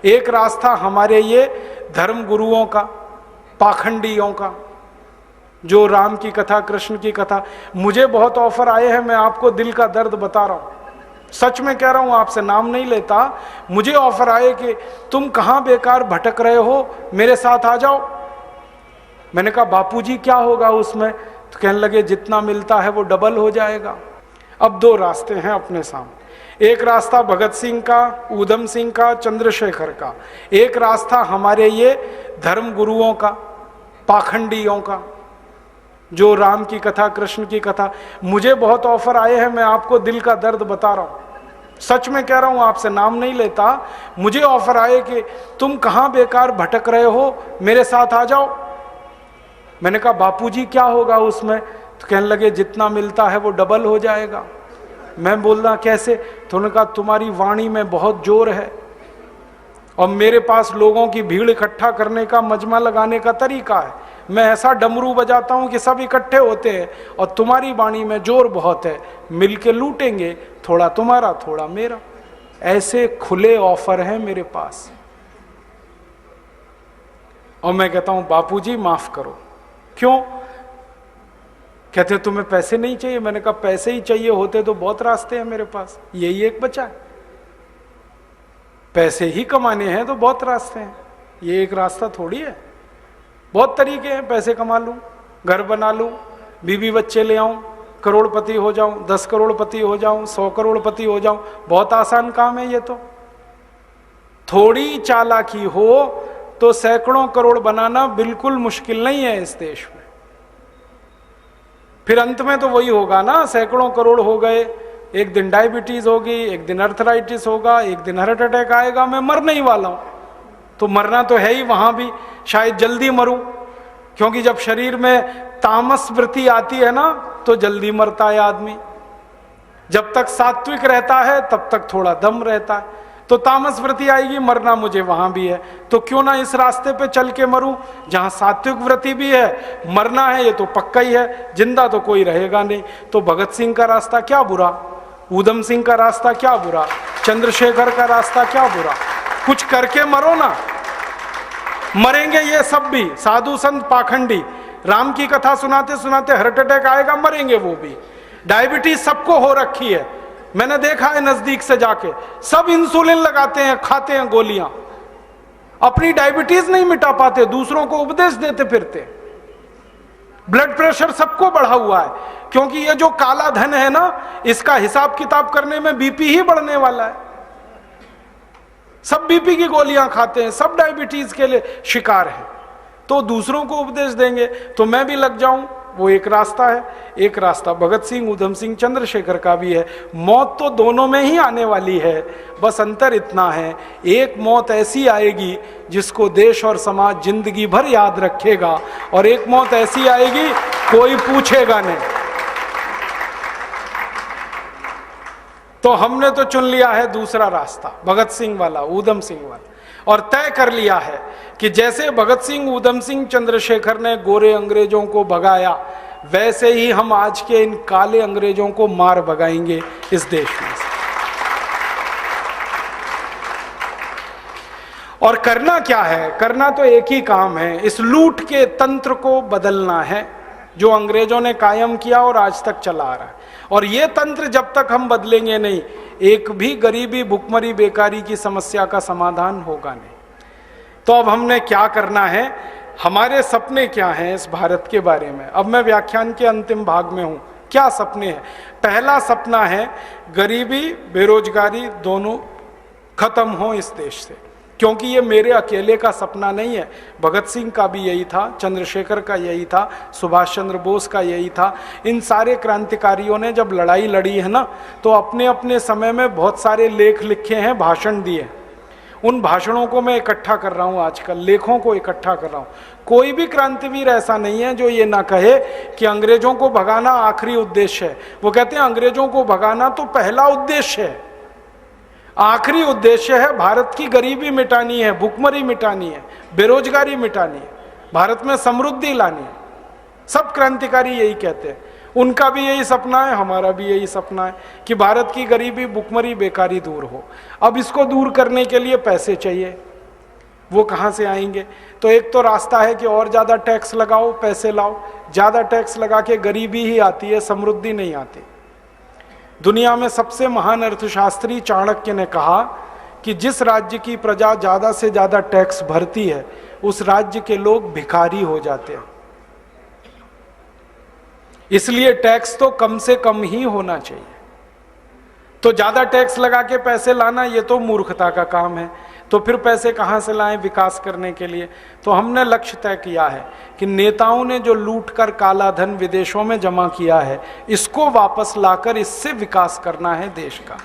एक रास्ता हमारे ये धर्म गुरुओं का, पाखंडियों का, जो राम की कथा, कृष्ण की कथा। मुझे बहुत ऑफर आए हैं, मैं आपको दिल का दर्द बता रहा हूं, सच में कह रहा हूं, आपसे नाम नहीं लेता। मुझे ऑफर आए कि तुम कहां बेकार भटक रहे हो, मेरे साथ आ जाओ। मैंने कहा बापूजी क्या होगा उसमें? तो कहने लगे जितना मिलता है वो डबल हो जाएगा। अब दो रास्ते हैं अपने सामने, एक रास्ता भगत सिंह का, ऊधम सिंह का, चंद्रशेखर का, एक रास्ता हमारे ये धर्म गुरुओं का, पाखंडियों का, जो राम की कथा, कृष्ण की कथा। मुझे बहुत ऑफर आए हैं, मैं आपको दिल का दर्द बता रहा हूं, सच में कह रहा हूं, आपसे नाम नहीं लेता। मुझे ऑफर आए कि तुम कहां बेकार भटक रहे हो, मेरे साथ आ जाओ। मैंने कहा बापूजी क्या होगा उसमें? तो कहने लगे जितना मिलता है वो डबल हो जाएगा। मैं बोलना कैसे? तो उन्होंने कहा तुम्हारी वाणी में बहुत जोर है और मेरे पास लोगों की भीड़ इकट्ठा करने का, मजमा लगाने का तरीका है। मैं ऐसा डमरू बजाता हूं कि सब इकट्ठे होते हैं और तुम्हारी वाणी में जोर बहुत है, मिलके लूटेंगे, थोड़ा तुम्हारा थोड़ा मेरा। ऐसे खुले ऑफर हैं मेरे पास। और मैं कहता हूं बापूजी माफ करो। क्यों? कहते तुम्हें पैसे नहीं चाहिए? मैंने कहा पैसे ही चाहिए होते तो बहुत रास्ते हैं मेरे पास, यही एक बचा है। पैसे ही कमाने हैं तो बहुत रास्ते हैं, ये एक रास्ता थोड़ी है। बहुत तरीके हैं, पैसे कमा लूं, घर बना लूं, बीवी बच्चे ले आऊं, करोड़पति हो जाऊं, 10 करोड़पति हो जाऊं, 100 करोड़पति हो जाऊं। बहुत आसान काम है ये तो। थोड़ी चालाकी हो तो सैकड़ों करोड़ बनाना बिल्कुल मुश्किल नहीं है इस देश में। फिर अंत में तो वही होगा ना, सैकड़ों करोड़ हो गए, एक दिन डायबिटीज होगी, एक दिन अर्थराइटिस होगा, एक दिन हार्ट अटैक आएगा, मैं मरने ही वाला हूं। तो मरना तो है ही, वहां भी शायद जल्दी मरूं, क्योंकि जब शरीर में तामस वृत्ति आती है ना तो जल्दी मरता है आदमी। जब तक सात्विक रहता है तब तक थोड़ा दम रहता है, तो तामस वृत्ति आएगी, मरना मुझे वहां भी है। तो क्यों ना इस रास्ते पे चल के मरूं जहां सात्विक वृत्ति भी है, मरना है ये तो पक्का ही है, जिंदा तो कोई रहेगा नहीं। तो भगत सिंह का रास्ता क्या बुरा, ऊधम सिंह का रास्ता क्या बुरा, चंद्रशेखर का रास्ता क्या बुरा? कुछ करके मरो ना। मरेंगे ये सब भी, साधु संत पाखंडी, राम की कथा सुनाते सुनाते हार्ट अटैक आएगा, मरेंगे वो भी। डायबिटीज सबको हो रखी है, मैंने देखा है नजदीक से जाके, सब इंसुलिन लगाते हैं, खाते हैं गोलियां, अपनी डायबिटीज नहीं मिटा पाते, दूसरों को उपदेश देते फिरते। ब्लड प्रेशर सबको बढ़ा हुआ है, क्योंकि ये जो काला धन है ना, इसका हिसाब किताब करने में बीपी ही बढ़ने वाला है। सब बीपी की गोलियां खाते हैं, सब डायबिटीज के लिए शिकार हैं, तो दूसरों को उपदेश देंगे तो मैं भी लग जाऊं, वो एक रास्ता है। एक रास्ता भगत सिंह, ऊधम सिंह, चंद्रशेखर का भी है। मौत तो दोनों में ही आने वाली है, बस अंतर इतना है, एक मौत ऐसी आएगी जिसको देश और समाज जिंदगी भर याद रखेगा, और एक मौत ऐसी आएगी कोई पूछेगा नहीं। तो हमने तो चुन लिया है दूसरा रास्ता, भगत सिंह वाला, ऊधम सिंह वाला, और तय कर लिया है कि जैसे भगत सिंह, ऊधम सिंह, चंद्रशेखर ने गोरे अंग्रेजों को भगाया, वैसे ही हम आज के इन काले अंग्रेजों को मार भगाएंगे इस देश में। और करना क्या है? करना तो एक ही काम है, इस लूट के तंत्र को बदलना है जो अंग्रेजों ने कायम किया और आज तक चला आ रहा है। और ये तंत्र जब तक हम बदलेंगे नहीं, एक भी गरीबी, भुखमरी, बेकारी की समस्या का समाधान होगा नहीं। तो अब हमने क्या करना है, हमारे सपने क्या हैं इस भारत के बारे में? अब मैं व्याख्यान के अंतिम भाग में हूं। क्या सपने हैं? पहला सपना है गरीबी, बेरोजगारी दोनों खत्म हो इस देश से, क्योंकि ये मेरे अकेले का सपना नहीं है, भगत सिंह का भी यही था, चंद्रशेखर का यही था, सुभाष चंद्र बोस का यही था। इन सारे क्रांतिकारियों ने जब लड़ाई लड़ी है ना, तो अपने अपने समय में बहुत सारे लेख लिखे हैं, भाषण दिए। उन भाषणों को मैं इकट्ठा कर रहा हूं आजकल, लेखों को इकट्ठा कर रहा हूं। कोई भी क्रांतिवीर ऐसा नहीं है जो ये ना कहे कि अंग्रेजों को भगाना आखिरी उद्देश्य है। वो कहते हैं अंग्रेजों को भगाना तो पहला उद्देश्य है, आखिरी उद्देश्य है भारत की गरीबी मिटानी है, भुखमरी मिटानी है, बेरोजगारी मिटानी है, भारत में समृद्धि लानी है। सब क्रांतिकारी यही कहते हैं, उनका भी यही सपना है, हमारा भी यही सपना है कि भारत की गरीबी, भुखमरी, बेकारी दूर हो। अब इसको दूर करने के लिए पैसे चाहिए, वो कहाँ से आएंगे? तो एक तो रास्ता है कि और ज़्यादा टैक्स लगाओ, पैसे लाओ। ज़्यादा टैक्स लगा के गरीबी ही आती है, समृद्धि नहीं आती। दुनिया में सबसे महान अर्थशास्त्री चाणक्य ने कहा कि जिस राज्य की प्रजा ज़्यादा से ज़्यादा टैक्स भरती है उस राज्य के लोग भिखारी हो जाते हैं। इसलिए टैक्स तो कम से कम ही होना चाहिए। तो ज़्यादा टैक्स लगा के पैसे लाना ये तो मूर्खता का काम है। तो फिर पैसे कहाँ से लाएं विकास करने के लिए? तो हमने लक्ष्य तय किया है कि नेताओं ने जो लूट कर काला धन विदेशों में जमा किया है, इसको वापस लाकर इससे विकास करना है देश का।